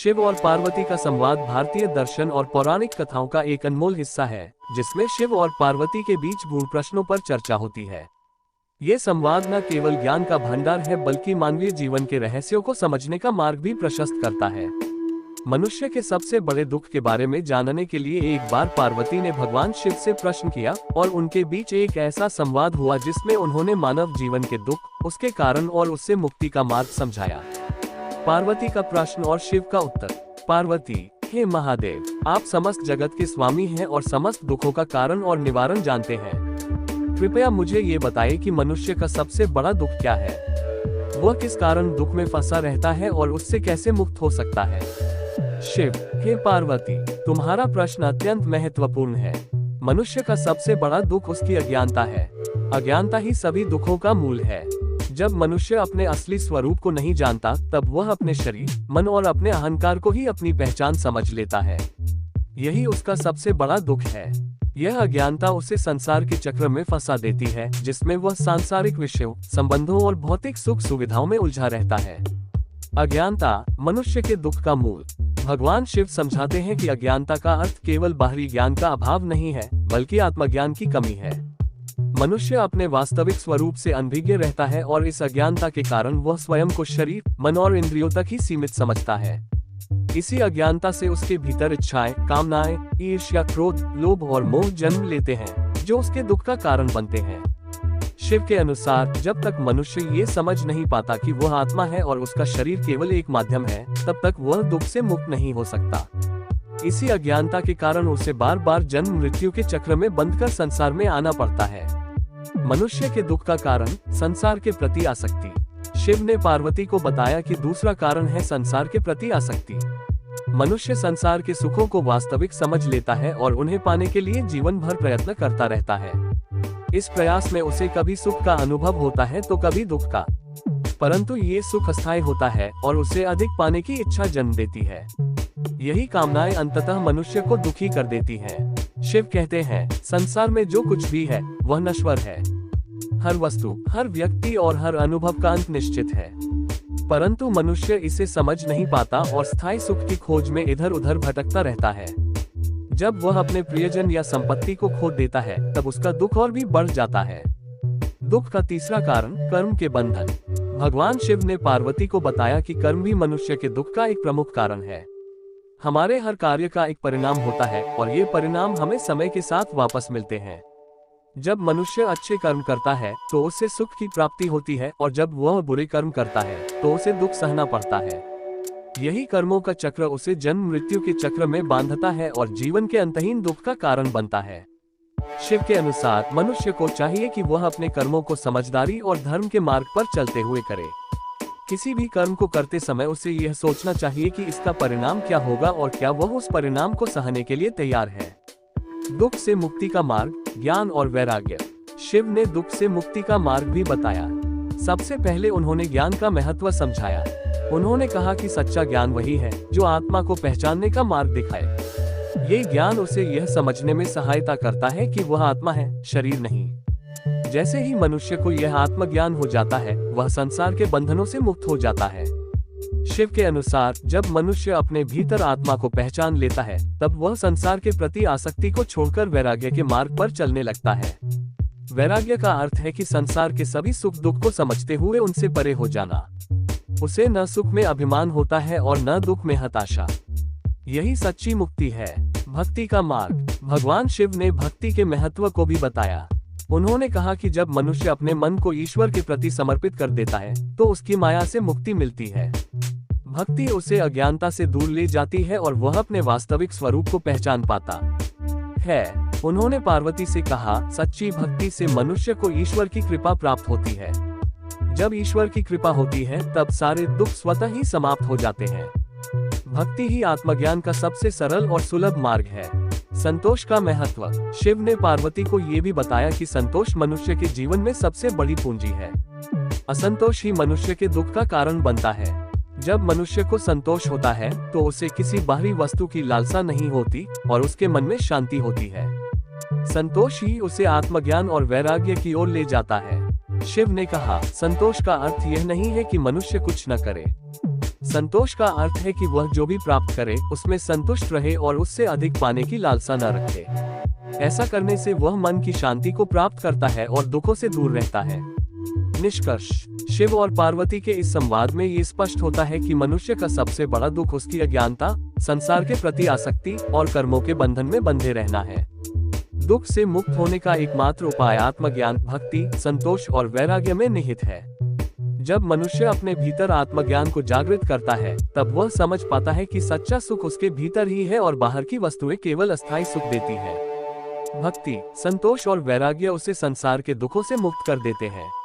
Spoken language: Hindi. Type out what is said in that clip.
शिव और पार्वती का संवाद भारतीय दर्शन और पौराणिक कथाओं का एक अनमोल हिस्सा है, जिसमें शिव और पार्वती के बीच गूढ़ प्रश्नों पर चर्चा होती है। ये संवाद न केवल ज्ञान का भंडार है, बल्कि मानवीय जीवन के रहस्यों को समझने का मार्ग भी प्रशस्त करता है। मनुष्य के सबसे बड़े दुख के बारे में जानने के लिए एक बार पार्वती ने भगवान शिव से प्रश्न किया और उनके बीच एक ऐसा संवाद हुआ जिसमें उन्होंने मानव जीवन के दुख, उसके कारण और उससे मुक्ति का मार्ग समझाया। पार्वती का प्रश्न और शिव का उत्तर। पार्वती: हे महादेव, आप समस्त जगत के स्वामी हैं और समस्त दुखों का कारण और निवारण जानते हैं। कृपया मुझे ये बताएं कि मनुष्य का सबसे बड़ा दुख क्या है, वह किस कारण दुख में फंसा रहता है और उससे कैसे मुक्त हो सकता है। शिव: हे पार्वती, तुम्हारा प्रश्न अत्यंत महत्वपूर्ण है। मनुष्य का सबसे बड़ा दुख उसकी अज्ञानता है। अज्ञानता ही सभी दुखों का मूल है। जब मनुष्य अपने असली स्वरूप को नहीं जानता, तब वह अपने शरीर, मन और अपने अहंकार को ही अपनी पहचान समझ लेता है। यही उसका सबसे बड़ा दुख है। यह अज्ञानता उसे संसार के चक्र में फंसा देती है, जिसमें वह सांसारिक विषयों, संबंधों और भौतिक सुख सुविधाओं में उलझा रहता है। अज्ञानता मनुष्य के दुख का मूल। भगवान शिव समझाते हैं कि अज्ञानता का अर्थ केवल बाहरी ज्ञान का अभाव नहीं है, बल्कि आत्मज्ञान की कमी है। मनुष्य अपने वास्तविक स्वरूप से अनभिज्ञ रहता है और इस अज्ञानता के कारण वह स्वयं को शरीर, मन और इंद्रियों तक ही सीमित समझता है। इसी अज्ञानता से उसके भीतर इच्छाएं, कामनाएं, ईर्ष्या, क्रोध, लोभ और मोह जन्म लेते हैं, जो उसके दुख का कारण बनते हैं। शिव के अनुसार जब तक मनुष्य ये समझ नहीं पाता कि वह आत्मा है और उसका शरीर केवल एक माध्यम है, तब तक वह दुख से मुक्त नहीं हो सकता। इसी अज्ञानता के कारण उसे बार बार जन्म मृत्यु के चक्र में बंधकर संसार में आना पड़ता है। मनुष्य के दुख का कारण संसार के प्रति आसक्ति। शिव ने पार्वती को बताया कि दूसरा कारण है संसार के प्रति आसक्ति। मनुष्य संसार के सुखों को वास्तविक समझ लेता है और उन्हें पाने के लिए जीवन भर प्रयत्न करता रहता है। इस प्रयास में उसे कभी सुख का अनुभव होता है तो कभी दुख का, परंतु ये सुख अस्थायी होता है और उसे अधिक पाने की इच्छा जन्म देती है। यही कामनाएं अंततः मनुष्य को दुखी कर देती हैं। शिव कहते हैं, संसार में जो कुछ भी है वह नश्वर है। हर वस्तु, हर व्यक्ति और हर अनुभव का अंत निश्चित है, परंतु मनुष्य इसे समझ नहीं पाता और स्थायी सुख की खोज में इधर उधर भटकता रहता है। जब वह अपने प्रियजन या संपत्ति को खो देता है, तब उसका दुख और भी बढ़ जाता है। दुख का तीसरा कारण कर्म के बंधन। भगवान शिव ने पार्वती को बताया कि कर्म भी मनुष्य के दुख का एक प्रमुख कारण है। हमारे हर कार्य का एक परिणाम होता है और ये परिणाम हमें समय के साथ वापस मिलते हैं। जब मनुष्य अच्छे कर्म करता है तो उससे सुख की प्राप्ति होती है, और जब वह बुरे कर्म करता है तो उसे दुख सहना पड़ता है। यही कर्मों का चक्र उसे जन्म मृत्यु के चक्र में बांधता है और जीवन के अंतहीन दुख का कारण बनता है। शिव के अनुसार मनुष्य को चाहिए कि वह अपने कर्मों को समझदारी और धर्म के मार्ग पर चलते हुए करे। किसी भी कर्म को करते समय उसे यह सोचना चाहिए कि इसका परिणाम क्या होगा और क्या वह उस परिणाम को सहने के लिए तैयार है। दुख से मुक्ति का मार्ग, ज्ञान और वैराग्य। शिव ने दुख से मुक्ति का मार्ग भी बताया। सबसे पहले उन्होंने ज्ञान का महत्व समझाया। उन्होंने कहा कि सच्चा ज्ञान वही है जो आत्मा को पहचानने का मार्ग दिखाए। ये ज्ञान उसे यह समझने में सहायता करता है कि वह आत्मा है, शरीर नहीं। जैसे ही मनुष्य को यह आत्मज्ञान हो जाता है, वह संसार के बंधनों से मुक्त हो जाता है। शिव के अनुसार जब मनुष्य अपने भीतर आत्मा को पहचान लेता है, तब वह संसार के प्रति आसक्ति को छोड़कर वैराग्य के मार्ग पर चलने लगता है। वैराग्य का अर्थ है कि संसार के सभी सुख दुख को समझते हुए उनसे परे हो जाना। उसे न सुख में अभिमान होता है और न दुख में हताशा। यही सच्ची मुक्ति है। भक्ति का मार्ग। भगवान शिव ने भक्ति के महत्व को भी बताया। उन्होंने कहा कि जब मनुष्य अपने मन को ईश्वर के प्रति समर्पित कर देता है, तो उसकी माया से मुक्ति मिलती है। भक्ति उसे अज्ञानता से दूर ले जाती है और वह अपने वास्तविक स्वरूप को पहचान पाता है। उन्होंने पार्वती से कहा, सच्ची भक्ति से मनुष्य को ईश्वर की कृपा प्राप्त होती है। जब ईश्वर की कृपा होती है, तब सारे दुख स्वतः ही समाप्त हो जाते हैं। भक्ति ही आत्मज्ञान का सबसे सरल और सुलभ मार्ग है। संतोष का महत्व। शिव ने पार्वती को ये भी बताया कि संतोष मनुष्य के जीवन में सबसे बड़ी पूंजी है। असंतोष ही मनुष्य के दुख का कारण बनता है। जब मनुष्य को संतोष होता है तो उसे किसी बाहरी वस्तु की लालसा नहीं होती और उसके मन में शांति होती है। संतोष ही उसे आत्मज्ञान और वैराग्य की ओर ले जाता है। शिव ने कहा, संतोष का अर्थ यह नहीं है कि मनुष्य कुछ न करे। संतोष का अर्थ है कि वह जो भी प्राप्त करे उसमें संतुष्ट रहे और उससे अधिक पाने की लालसा न रखे। ऐसा करने से वह मन की शांति को प्राप्त करता है और दुखों से दूर रहता है। निष्कर्ष, शिव और पार्वती के इस संवाद में ये स्पष्ट होता है कि मनुष्य का सबसे बड़ा दुख उसकी अज्ञानता, संसार के प्रति आसक्ति और कर्मों के बंधन में बंधे रहना है। दुख से मुक्त होने का एकमात्र उपाय आत्मज्ञान, भक्ति, संतोष और वैराग्य में निहित है। जब मनुष्य अपने भीतर आत्मज्ञान को जागृत करता है, तब वह समझ पाता है कि सच्चा सुख उसके भीतर ही है और बाहर की वस्तुएं केवल अस्थायी सुख देती हैं। भक्ति, संतोष और वैराग्य उसे संसार के दुखों से मुक्त कर देते हैं।